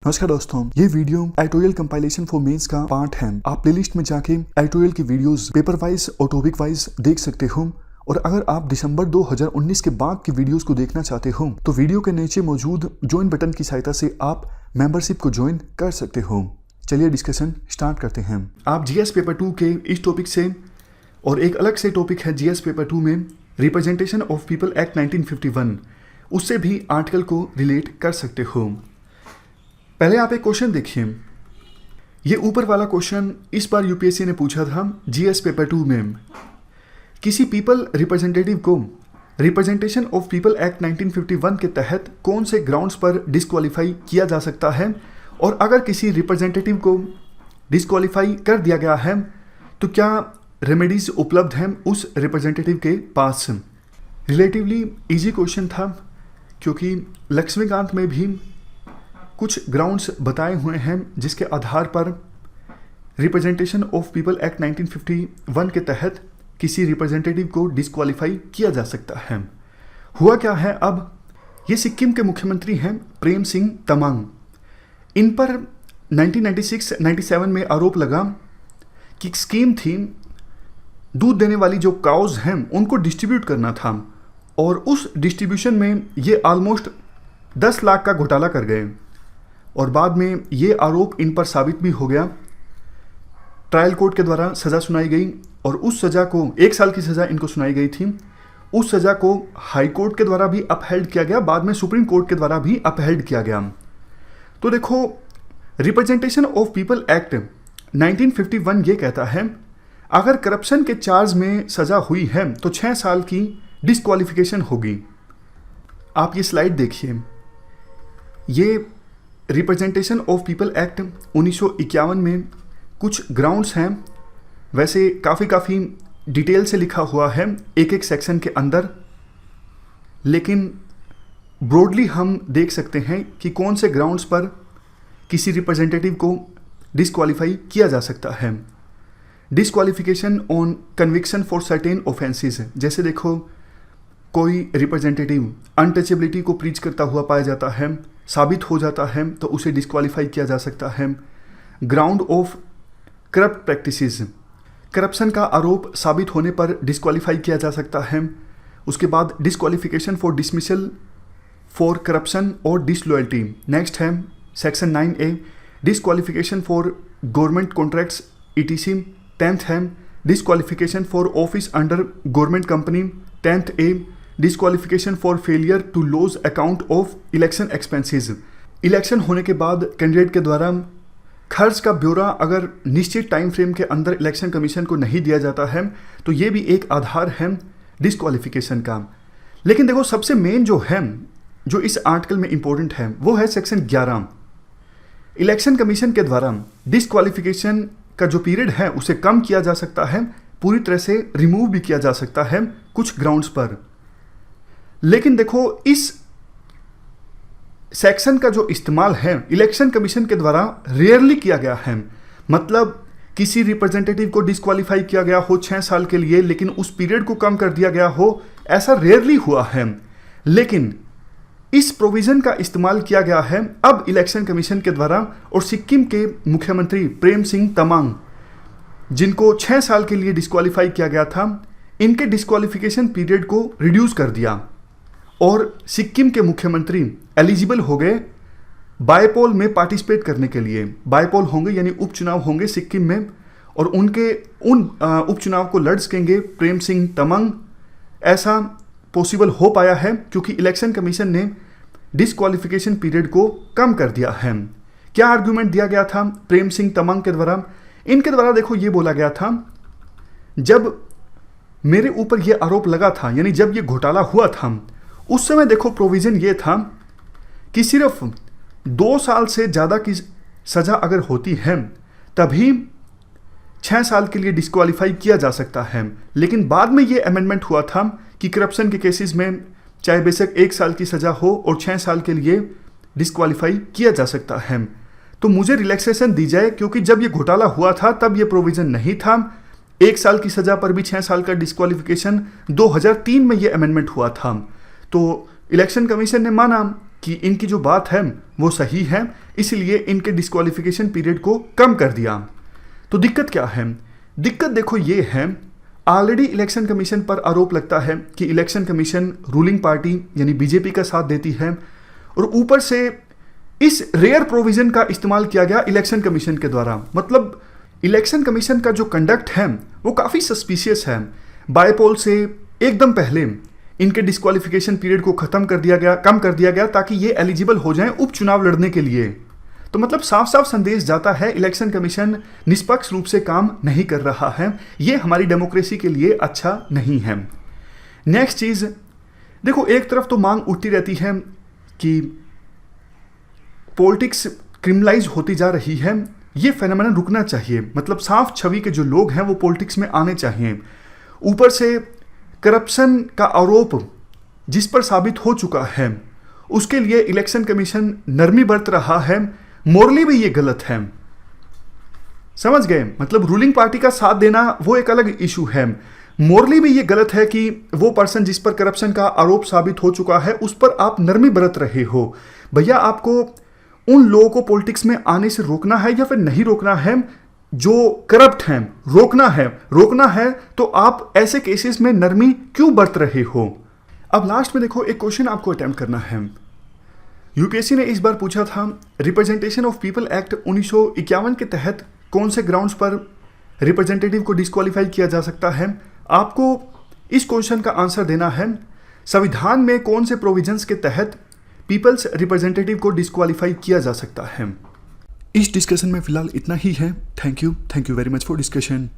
नमस्कार दोस्तों, ये video editorial compilation for mains का पार्ट है। आप प्लेलिस्ट में जाके एडिटोरियल की वीडियोस पेपर वाइज और टॉपिक वाइज देख सकते हो। और अगर आप दिसंबर 2019 के बाद की वीडियोस को देखना चाहते हो तो वीडियो के नीचे मौजूद ज्वाइन बटन की सहायता से आप मेंबरशिप को ज्वाइन कर सकते हो। चलिए डिस्कशन स्टार्ट करते हैं। आप जीएस पेपर 2 के इस टॉपिक से और एक अलग से टॉपिक है जीएस पेपर 2 में रिप्रेजेंटेशन ऑफ पीपल एक्ट 1951, उससे भी आर्टिकल को रिलेट कर सकते हो। पहले आप एक क्वेश्चन देखिए। ये ऊपर वाला क्वेश्चन इस बार यूपीएससी ने पूछा था जीएस पेपर 2 में। किसी पीपल रिप्रेजेंटेटिव को रिप्रेजेंटेशन ऑफ पीपल एक्ट 1951 के तहत कौन से ग्राउंड्स पर डिस्क्वालीफाई किया जा सकता है, और अगर किसी रिप्रेजेंटेटिव को डिस्क्वालीफाई कर दिया गया है तो क्या रेमेडीज उपलब्ध हैं उस रिप्रेजेंटेटिव के पास। रिलेटिवली इजी क्वेश्चन था क्योंकि लक्ष्मीकांत में भी कुछ ग्राउंड्स बताए हुए हैं जिसके आधार पर रिप्रेजेंटेशन ऑफ पीपल एक्ट 1951 के तहत किसी रिप्रेजेंटेटिव को डिस्क्वालीफाई किया जा सकता है। हुआ क्या है, अब ये सिक्किम के मुख्यमंत्री हैं प्रेम सिंह तमांग। इन पर 1996-97 में आरोप लगा कि स्कीम थी दूध देने वाली जो काउज हैं उनको डिस्ट्रीब्यूट करना था, और उस डिस्ट्रीब्यूशन में ये ऑलमोस्ट 10 लाख का घोटाला कर गए। और बाद में ये आरोप इन पर साबित भी हो गया। ट्रायल कोर्ट के द्वारा सज़ा सुनाई गई और उस सज़ा को 1 साल की सज़ा इनको सुनाई गई थी। उस सज़ा को हाई कोर्ट के द्वारा भी अपहेल्ड किया गया, बाद में सुप्रीम कोर्ट के द्वारा भी अपहेल्ड किया गया। तो देखो, रिप्रेजेंटेशन ऑफ पीपल एक्ट 1951 ये कहता है अगर करप्शन के चार्ज में सज़ा हुई है तो 6 साल की डिस्क्वालिफिकेशन होगी। आप ये स्लाइड देखिए। ये रिप्रेजेंटेशन ऑफ पीपल एक्ट 1951 में कुछ ग्राउंड्स हैं। वैसे काफ़ी डिटेल से लिखा हुआ है एक एक सेक्शन के अंदर, लेकिन ब्रॉडली हम देख सकते हैं कि कौन से ग्राउंड्स पर किसी रिप्रेजेंटेटिव को डिस्क्वालीफाई किया जा सकता है। Disqualification on conviction for certain offences, जैसे देखो कोई रिप्रेजेंटेटिव अनटचेबिलिटी को प्रीच करता हुआ पाया जाता है, साबित हो जाता है तो उसे डिस्क्वालीफाई किया जा सकता है। Ground of corrupt practices, corruption का आरोप साबित होने पर डिस्क्वालीफाई किया जा सकता है। उसके बाद disqualification for dismissal for corruption और डिसलॉयल्टी। नेक्स्ट है section 9A disqualification for government contracts ETC। 10th है disqualification for office under government company. 10th A disqualification for failure to lodge account of election expenses. Election होने के बाद candidate के द्वारा खर्च का ब्यौरा अगर निश्चित टाइम फ्रेम के अंदर इलेक्शन कमीशन को नहीं दिया जाता है तो ये भी एक आधार है डिस्क्वालिफिकेशन का। लेकिन देखो, सबसे मेन जो है, जो इस आर्टिकल में इंपॉर्टेंट है, वो है सेक्शन 11। इलेक्शन कमीशन के द्वारा डिस्क्वालिफिकेशन का जो पीरियड है उसे कम किया जा सकता है, पूरी तरह से रिमूव भी किया जा सकता है कुछ ग्राउंड्स पर। लेकिन देखो, इस सेक्शन का जो इस्तेमाल है इलेक्शन कमीशन के द्वारा रेयरली किया गया है। मतलब किसी रिप्रेजेंटेटिव को डिस्क्वालीफाई किया गया हो 6 साल के लिए, लेकिन उस पीरियड को कम कर दिया गया हो, ऐसा रेयरली हुआ है। लेकिन इस प्रोविजन का इस्तेमाल किया गया है अब इलेक्शन कमीशन के द्वारा, और सिक्किम के मुख्यमंत्री प्रेम सिंह तमांग, जिनको 6 साल के लिए डिस्क्वालीफाई किया गया था, इनके डिस्क्वालिफिकेशन पीरियड को रिड्यूस कर दिया और सिक्किम के मुख्यमंत्री एलिजिबल हो गए बायपोल में पार्टिसिपेट करने के लिए। बायपोल होंगे यानी उपचुनाव होंगे सिक्किम में, और उन उपचुनाव को लड़ सकेंगे प्रेम सिंह तमांग। ऐसा पॉसिबल हो पाया है क्योंकि इलेक्शन कमीशन ने डिस्क्वालिफिकेशन पीरियड को कम कर दिया है। क्या आर्गुमेंट दिया गया था प्रेम सिंह तमांग के द्वारा? इनके द्वारा देखो ये बोला गया था, जब मेरे ऊपर ये आरोप लगा था, यानी जब ये घोटाला हुआ था, उस समय देखो प्रोविजन ये था कि सिर्फ 2 साल से ज़्यादा की सज़ा अगर होती है तभी 6 साल के लिए डिस्क्वालीफाई किया जा सकता है। लेकिन बाद में ये अमेंडमेंट हुआ था कि करप्शन के केसेस में चाहे बेशक 1 साल की सज़ा हो और 6 साल के लिए डिस्क्वालीफाई किया जा सकता है। तो मुझे रिलैक्सेशन दी जाए, क्योंकि जब ये घोटाला हुआ था तब ये प्रोविज़न नहीं था। 1 साल की सज़ा पर भी 6 साल का डिस्क्वालिफिकेशन 2003 में ये अमेंडमेंट हुआ था। तो इलेक्शन कमीशन ने माना कि इनकी जो बात है वो सही है, इसलिए इनके डिस्क्वालिफिकेशन पीरियड को कम कर दिया। तो दिक्कत क्या है? दिक्कत देखो ये है, ऑलरेडी इलेक्शन कमीशन पर आरोप लगता है कि इलेक्शन कमीशन रूलिंग पार्टी यानी बीजेपी का साथ देती है, और ऊपर से इस रेयर प्रोविजन का इस्तेमाल किया गया इलेक्शन कमीशन के द्वारा। मतलब इलेक्शन कमीशन का जो कंडक्ट है वो काफ़ी सस्पिशियस है। बायपोल से एकदम पहले इनके डिस्क्वालिफिकेशन पीरियड को खत्म कर दिया गया, कम कर दिया गया, ताकि ये एलिजिबल हो जाएं उपचुनाव लड़ने के लिए। तो मतलब साफ साफ संदेश जाता है इलेक्शन कमीशन निष्पक्ष रूप से काम नहीं कर रहा है। ये हमारी डेमोक्रेसी के लिए अच्छा नहीं है। नेक्स्ट चीज़ देखो, एक तरफ तो मांग उठती रहती है कि पॉलिटिक्स क्रिमिनलाइज होती जा रही है, ये फेनोमेनन रुकना चाहिए। मतलब साफ छवि के जो लोग हैं वो पॉलिटिक्स में आने चाहिए। ऊपर से करप्शन का आरोप जिस पर साबित हो चुका है उसके लिए इलेक्शन कमीशन नरमी बरत रहा है। मोरली भी ये गलत है, समझ गए? मतलब रूलिंग पार्टी का साथ देना वो एक अलग इशू है, मोरली भी ये गलत है कि वो पर्सन जिस पर करप्शन का आरोप साबित हो चुका है उस पर आप नरमी बरत रहे हो। भैया, आपको उन लोगों को पॉलिटिक्स में आने से रोकना है या फिर नहीं रोकना है जो करप्ट हैं? रोकना है तो आप ऐसे केसेस में नरमी क्यों बरत रहे हो? अब लास्ट में देखो, एक क्वेश्चन आपको अटेम्प्ट करना है। यूपीएससी ने इस बार पूछा था, रिप्रेजेंटेशन ऑफ पीपल एक्ट 1951 के तहत कौन से ग्राउंड्स पर रिप्रेजेंटेटिव को डिस्क्वालीफाई किया जा सकता है? आपको इस क्वेश्चन का आंसर देना है, संविधान में कौन से प्रोविजंस के तहत पीपल्स रिप्रेजेंटेटिव को डिस्क्वालीफाई किया जा सकता है। इस डिस्कशन में फिलहाल इतना ही है। Thank you very much for discussion.